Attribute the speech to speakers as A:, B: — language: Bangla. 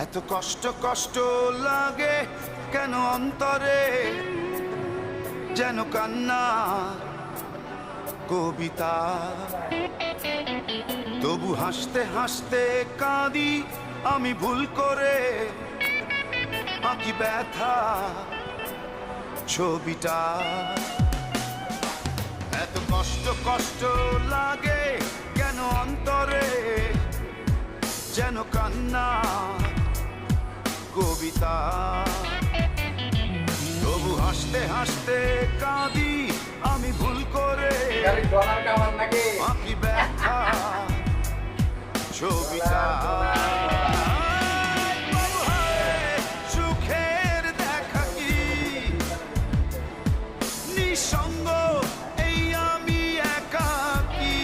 A: এত কষ্ট কষ্ট লাগে কেন অন্তরে, যেন কান্না কবিতা। তবু হাসতে হাসতে কাঁদি আমি ভুল করে, আঁকি ব্যথা ছবিটা। এত কষ্ট কষ্ট লাগে কেন অন্তরে, যেন কান্না কবিতা। তবু হাসতে হাসতে কাঁদি আমি ভুল করে, আঁকি ব্যথা ছবিটা। সুখের দেখা কি নিঃসঙ্গ, এই আমি একাকী।